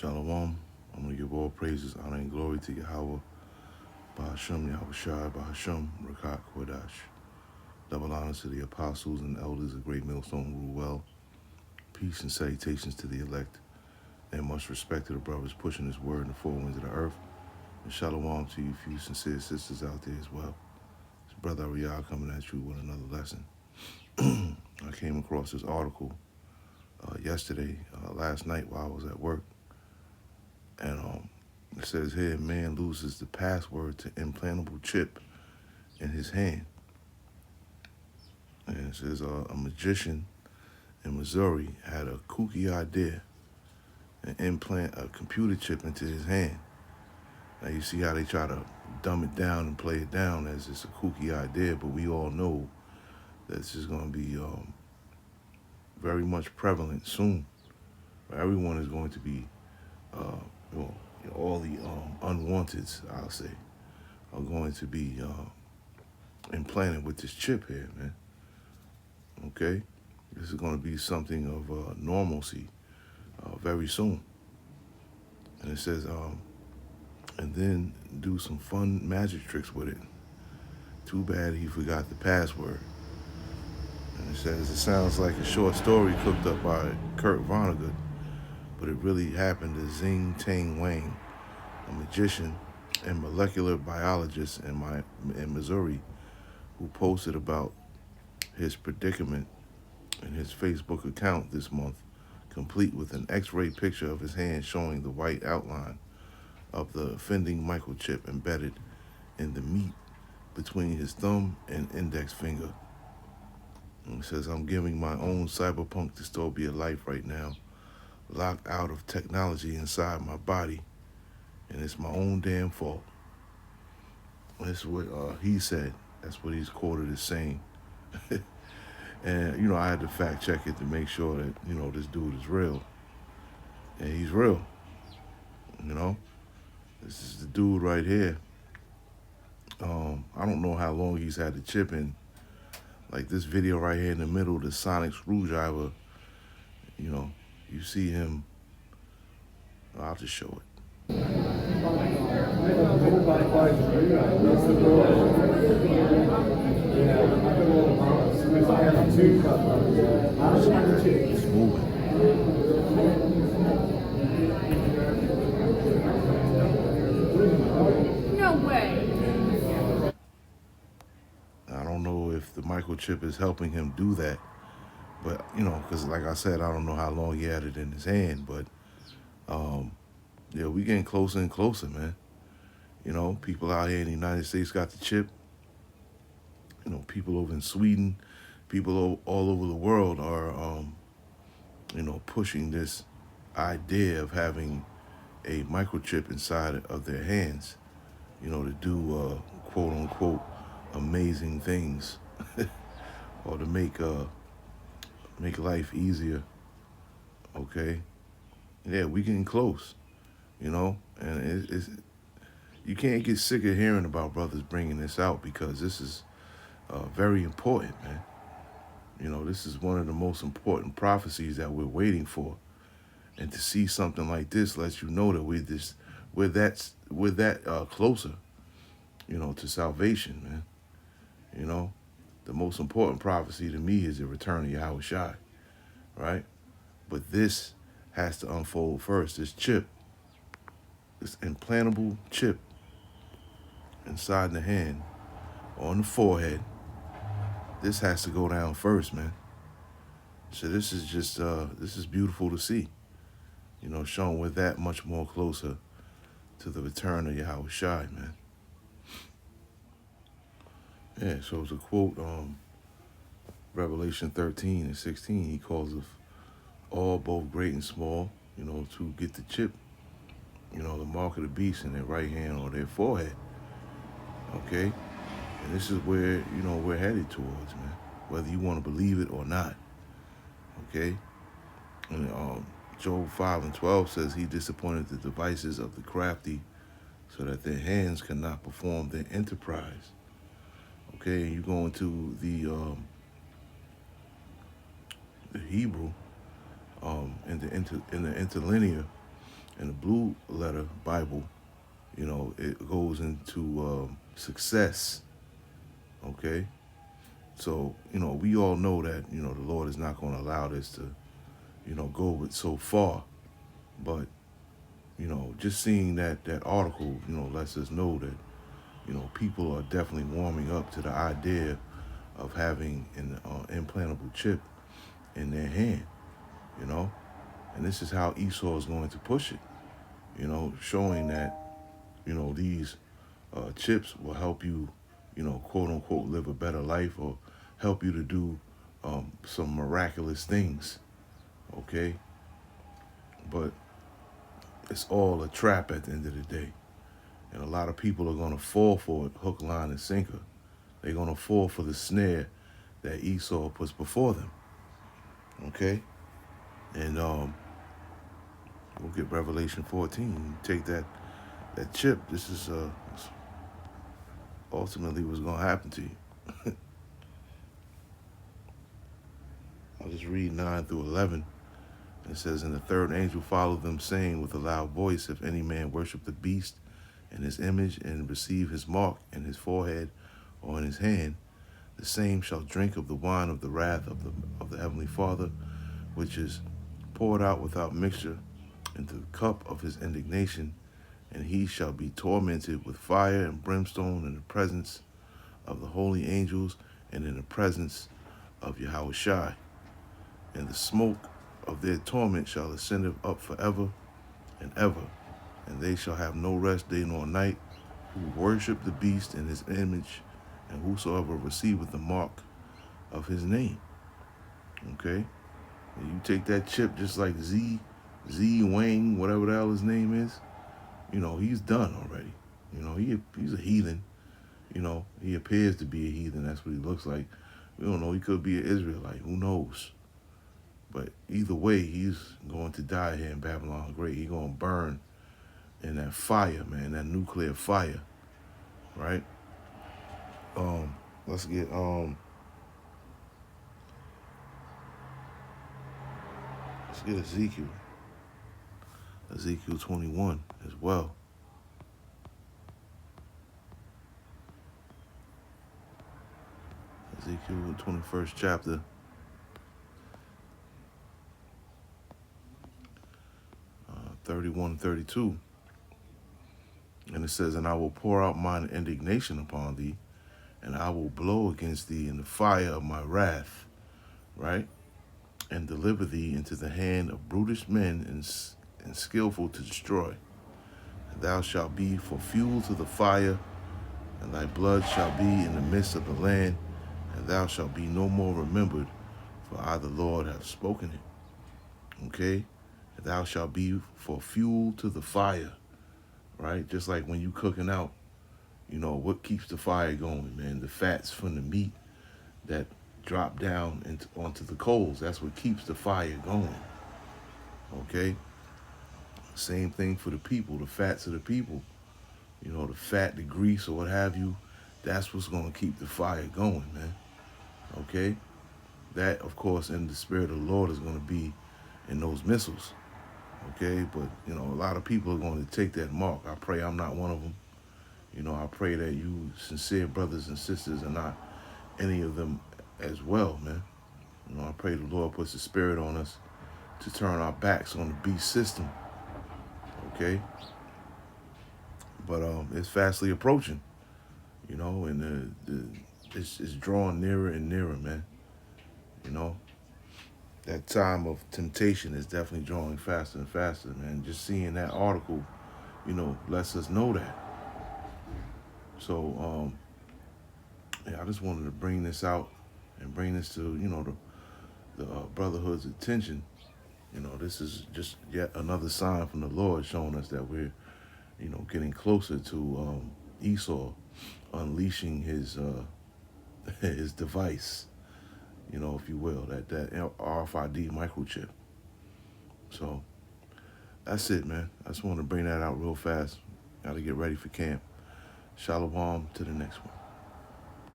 Shalom. I'm going to give all praises, honor, and glory to Yahweh, Bahashem, Yahweh Shai, Bahashem, Rakat, Kodash. Double honor to the apostles and elders of Great Millstone rule well. Peace and salutations to the elect, and much respect to the brothers pushing this word in the four winds of the earth. And shalom to you few sincere sisters out there as well. It's Brother Ariel coming at you with another lesson. I came across this article last night while I was at work. And it says here, man loses the password to implantable chip in his hand. And it says a magician in Missouri had a kooky idea and implant a computer chip into his hand. Now you see how they try to dumb it down and play it down as it's a kooky idea, but we all know that this is going to be very much prevalent soon. Everyone is going to be, all the unwanteds, I'll say, are going to be implanted with this chip here, man. Okay? This is going to be something of normalcy very soon. And it says, and then do some fun magic tricks with it. Too bad he forgot the password. And it says, it sounds like a short story cooked up by Kurt Vonnegut, but it really happened to Zing Tang Wang, a magician and molecular biologist in Missouri, who posted about his predicament in his Facebook account this month, complete with an X-ray picture of his hand showing the white outline of the offending microchip embedded in the meat between his thumb and index finger. And it says, I'm giving my own cyberpunk dystopia life right now, locked out of technology inside my body, and it's my own damn fault. That's what he said. That's what he's quoted as saying. And, I had to fact check it to make sure that, this dude is real. And he's real. This is the dude right here. I don't know how long he's had the chip in. Like this video right here in the middle, the sonic screwdriver, you see him. I'll just show it. It's moving. No way. I don't know if the microchip is helping him do that, but because like I said, I don't know how long he had it in his hand, but we getting closer and closer, man. People out here in the United States got the chip. People over in Sweden, people all over the world are, pushing this idea of having a microchip inside of their hands, to do quote unquote amazing things or to make life easier. Okay, yeah, we getting close, and it's you can't get sick of hearing about brothers bringing this out because this is very important, man. This is one of the most important prophecies that we're waiting for, and to see something like this lets you know that we're that closer, to salvation, man. The most important prophecy to me is the return of Yahweh Shai, right? But this has to unfold first. This chip, this implantable chip inside the hand, on the forehead, this has to go down first, man. So this is just, this is beautiful to see, showing we're that much more closer to the return of Yahweh Shai, man. Yeah, so it's a quote, Revelation 13 and 16, he calls us all, both great and small, to get the chip, the mark of the beast in their right hand or their forehead, okay? And this is where, we're headed towards, man, whether you want to believe it or not, okay? And Job 5 and 12 says he disappointed the devices of the crafty so that their hands cannot perform their enterprise. Okay, you go into the Hebrew, in the interlinear, In the blue letter Bible, it goes into success. Okay, so we all know that the Lord is not going to allow this to go with so far, but just seeing that article lets us know that people are definitely warming up to the idea of having an implantable chip in their hand, you know, and this is how Esau is going to push it, showing that these chips will help you, quote unquote, live a better life or help you to do some miraculous things, okay? But it's all a trap at the end of the day. And a lot of people are going to fall for it, hook, line, and sinker. They're going to fall for the snare that Esau puts before them, okay? And we'll get Revelation 14. Take that chip. This is ultimately what's going to happen to you. I'll just read 9 through 11. It says, "And the third angel followed them, saying with a loud voice, If any man worship the beast and his image, and receive his mark in his forehead or in his hand, the same shall drink of the wine of the wrath of the heavenly Father, which is poured out without mixture into the cup of his indignation, and he shall be tormented with fire and brimstone in the presence of the holy angels and in the presence of Yahushua. And the smoke of their torment shall ascend up forever and ever, and they shall have no rest day nor night, who worship the beast and his image, and whosoever receiveth the mark of his name." Okay? And you take that chip just like Z Wang, whatever the hell his name is, he's done already. He's a heathen. He appears to be a heathen. That's what he looks like. We don't know. He could be an Israelite. Who knows? But either way, he's going to die here in Babylon Great. He's going to burn in that fire, man, that nuclear fire, right? Let's get Ezekiel 21 as well. Ezekiel 21st chapter. 31 and 32. And it says, "And I will pour out mine indignation upon thee, and I will blow against thee in the fire of my wrath," right? "And deliver thee into the hand of brutish men and skillful to destroy. And thou shalt be for fuel to the fire, and thy blood shall be in the midst of the land, and thou shalt be no more remembered, for I the Lord have spoken it." Okay? "And thou shalt be for fuel to the fire," right? Just like when you cooking out, what keeps the fire going, man? The fats from the meat that drop down onto the coals. That's what keeps the fire going, okay? Same thing for the people, the fats of the people. The fat, the grease, or what have you, that's what's going to keep the fire going, man, okay? That, of course, in the spirit of the Lord is going to be in those missiles, okay? But, a lot of people are going to take that mark. I pray I'm not one of them. I pray that you sincere brothers and sisters are not any of them as well, man. I pray the Lord puts the spirit on us to turn our backs on the beast system, okay? But it's fastly approaching, and it's drawing nearer and nearer, man. That time of temptation is definitely drawing faster and faster, man. Just seeing that article, lets us know that. So, I just wanted to bring this out and bring this to, the brotherhood's attention. This is just yet another sign from the Lord showing us that we're, getting closer to Esau unleashing his his device, if you will, that RFID microchip. So that's it, man. I just want to bring that out real fast. Got to get ready for camp. Shalom to the next one.